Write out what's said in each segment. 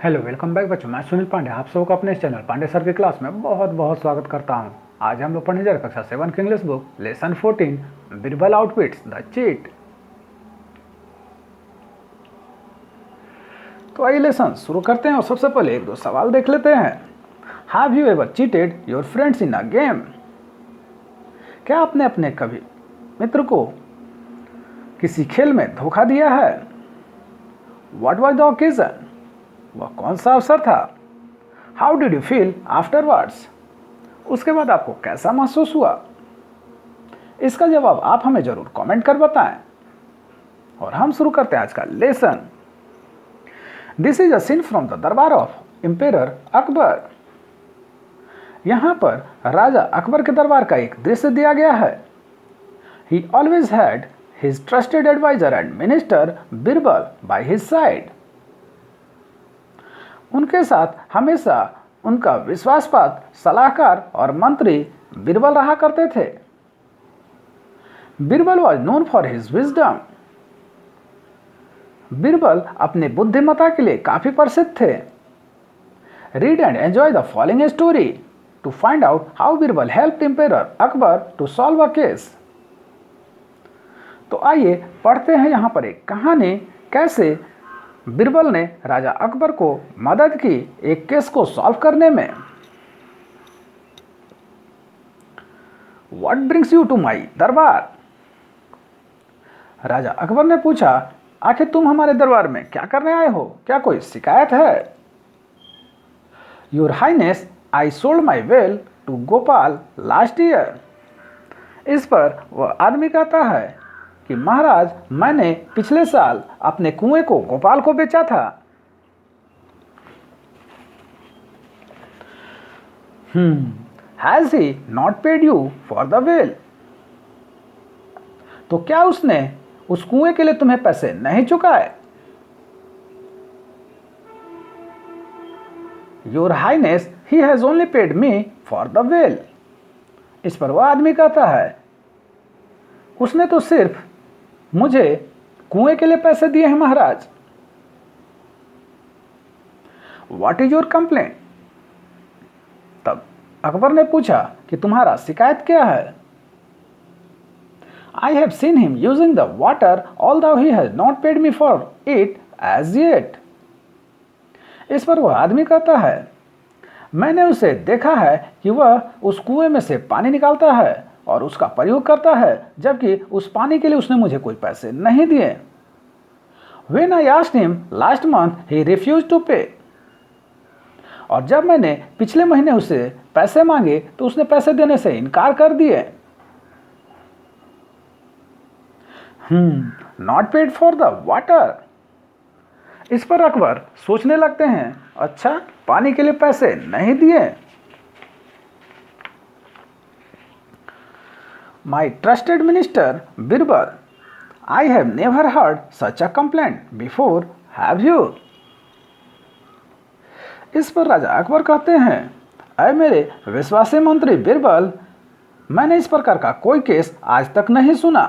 Hello welcome back बच्चों, मैं सुनील पांडे आप सबको अपने इस चैनल पांडे सर की क्लास में बहुत बहुत स्वागत करता हूं। आज हम लोग पढ़ने जा रहे कक्षा 7 की English book lesson 14 Birbal outwits the cheat. तो आइए लेसन शुरू करते हैं और सबसे पहले एक दो सवाल देख लेते हैं। Have you ever cheated your friends in a game? क्या आपने अपने कभी मित्र को किसी खेल में धोखा दिया है? What was the occasion? वह कौन सा अवसर था? How did you feel afterwards? उसके बाद आपको कैसा महसूस हुआ? इसका जवाब आप हमें जरूर कमेंट कर बताएं। और हम शुरू करते हैं आज का lesson. This is a scene from the darbar of emperor Akbar. यहां पर राजा अकबर के दरबार का एक दृश्य दिया गया है। He always had his trusted advisor and minister Birbal by his side. उनके साथ हमेशा उनका विश्वासपात्र सलाहकार और मंत्री बिरबल रहा करते थे। Birbal was known for his wisdom. Birbal अपने बुद्धिमत्ता के लिए काफी प्रसिद्ध थे। Read and enjoy the following story to find out how Birbal helped emperor Akbar to solve a case. तो आइए पढ़ते हैं यहाँ पर एक कहानी, कैसे बिरबल ने राजा अकबर को मदद की एक केस को सॉल्व करने में। What brings you to my darbar? राजा अकबर ने पूछा, आखिर तुम हमारे दरबार में क्या करने आए हो? क्या कोई शिकायत है? Your highness, I sold my well to Gopal last year. इस पर वह आदमी कहता है कि महाराज, मैंने पिछले साल अपने कुएं को गोपाल को बेचा था। Has he not paid you for the well? तो क्या उसने उस कुएं के लिए तुम्हें पैसे नहीं चुकाए? Your highness, he has only paid me for the well. इस पर वह आदमी कहता है, उसने तो सिर्फ मुझे कुएं के लिए पैसे दिए हैं महाराज। What is your complaint? तब अकबर ने पूछा कि तुम्हारा शिकायत क्या है? I have seen him using the water although he has not paid me for it as yet. इस पर वह आदमी कहता है, मैंने उसे देखा है कि वह उस कुएं में से पानी निकालता है और उसका प्रयोग करता है, जबकि उस पानी के लिए उसने मुझे कोई पैसे नहीं दिए। When I asked him last month, he refused to pay. और जब मैंने पिछले महीने उसे पैसे मांगे तो उसने पैसे देने से इनकार कर दिए। Not paid for the water. इस पर अकबर सोचने लगते हैं, अच्छा, पानी के लिए पैसे नहीं दिए। My trusted minister Birbal, I have never heard such a complaint before, have you? इस पर राजा अकबर कहते हैं, अरे मेरे विश्वासी मंत्री बिरबल, मैंने इस प्रकार का कोई केस आज तक नहीं सुना।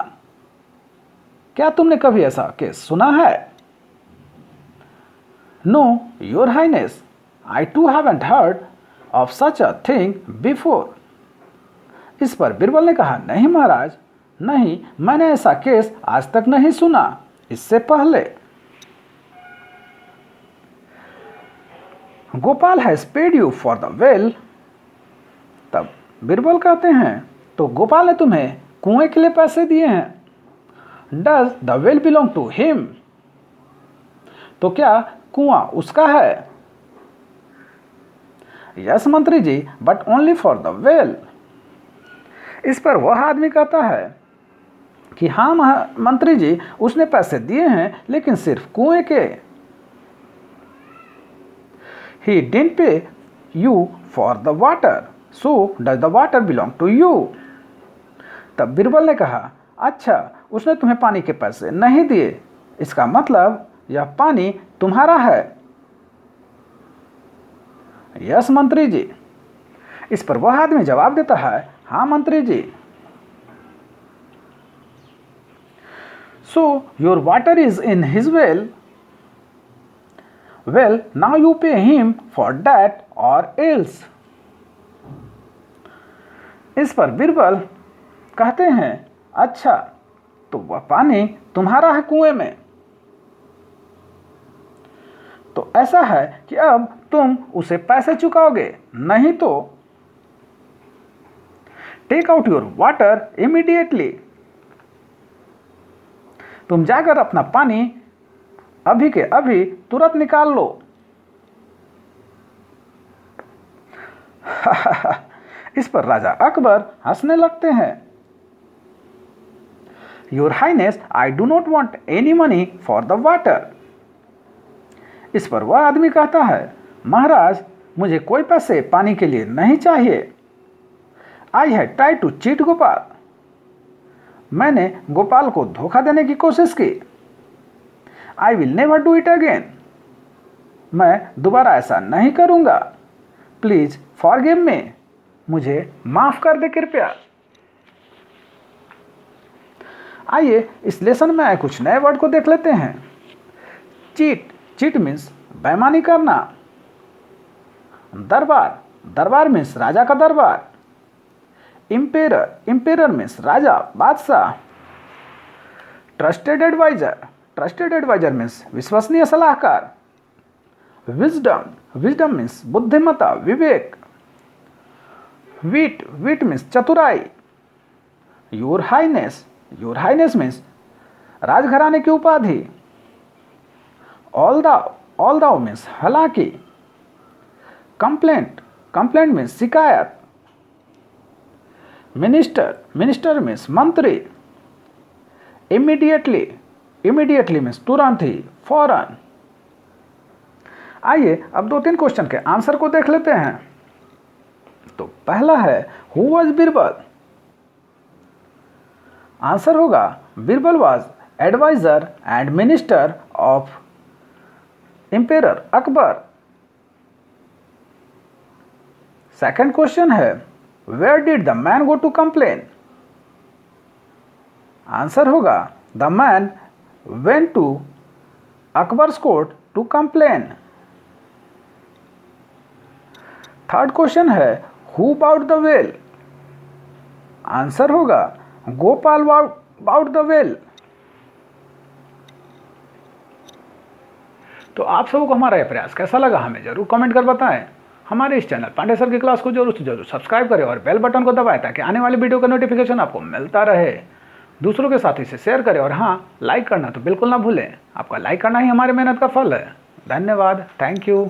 क्या तुमने कभी ऐसा केस सुना है? No your highness, I too haven't heard of such a thing before. इस पर बिरबल ने कहा, नहीं महाराज, नहीं, मैंने ऐसा केस आज तक नहीं सुना इससे पहले। Gopal has paid you for the well. तब बिरबल कहते हैं, तो गोपाल ने तुम्हें कुएं के लिए पैसे दिए हैं। Does the well belong to him? तो क्या कुआं उसका है? यस मंत्री जी, but only for the well. इस पर वह आदमी कहता है कि हाँ मंत्री जी, उसने पैसे दिए हैं, लेकिन सिर्फ कुएं के। He didn't pay you for the water, so does the water belong to you? तब बिरबल ने कहा, अच्छा, उसने तुम्हें पानी के पैसे नहीं दिए, इसका मतलब यह पानी तुम्हारा है। यस मंत्री जी। इस पर वह आदमी जवाब देता है, हाँ मंत्री जी। So your water is in his well. Well now you pay him for that और एल्स। इस पर बीरबल कहते हैं, अच्छा तो वह पानी तुम्हारा है कुएं में, तो ऐसा है कि अब तुम उसे पैसे चुकाओगे, नहीं तो take out your water immediately. तुम जाकर अपना पानी अभी के अभी तुरंत निकाल लो। इस पर राजा अकबर हंसने लगते हैं। Your highness, I do not want any money for the water. इस पर वह आदमी कहता है, महाराज मुझे कोई पैसे पानी के लिए नहीं चाहिए। I had try to cheat Gopal. मैंने गोपाल को धोखा देने की कोशिश की। I will never do it again. मैं दोबारा ऐसा नहीं करूंगा। Please forgive me. मुझे माफ कर दे कृपया। आइए इस लेसन में आए कुछ नए वर्ड को देख लेते हैं। चीट, चीट मीन्स बेईमानी करना। दरबार, दरबार मीन्स राजा का दरबार। इंपेरर, इंपेरर मीन्स राजा, बादशाह। Trusted advisor, trusted advisor means विश्वसनीय सलाहकार। विजडम, विजडम मीन्स बुद्धिमत्ता, विवेक। विट, विट मीन्स चतुराई। Your highness, your highness means राजघराने की उपाधि। ऑल दाउ मीन्स हालांकि। कंप्लेंट, कंप्लेंट मीन्स शिकायत। मिनिस्टर, मिनिस्टर मीन्स मंत्री। इमीडिएटली, इमीडिएटली मीन्स तुरंत ही, फौरन। आइए अब 2-3 क्वेश्चन के आंसर को देख लेते हैं। तो पहला है, हु वाज बीरबल। आंसर होगा, Birbal was adviser and minister of emperor Akbar. Second question है, where did the man go to complain. Answer होगा, the man went to Akbar's court to complain. Third question है, who bought the well. Answer होगा, Gopal bought the well. तो आप सबको हमारा यह प्रयास कैसा लगा हमें जरूर कमेंट कर बताएं। हमारे इस चैनल पांडे सर की क्लास को जरूर से जरूर सब्सक्राइब करें और बेल बटन को दबाएं ताकि आने वाली वीडियो का नोटिफिकेशन आपको मिलता रहे। दूसरों के साथ इसे शेयर करें और हाँ, लाइक करना तो बिल्कुल ना भूलें। आपका लाइक करना ही हमारी मेहनत का फल है। धन्यवाद, थैंक यू।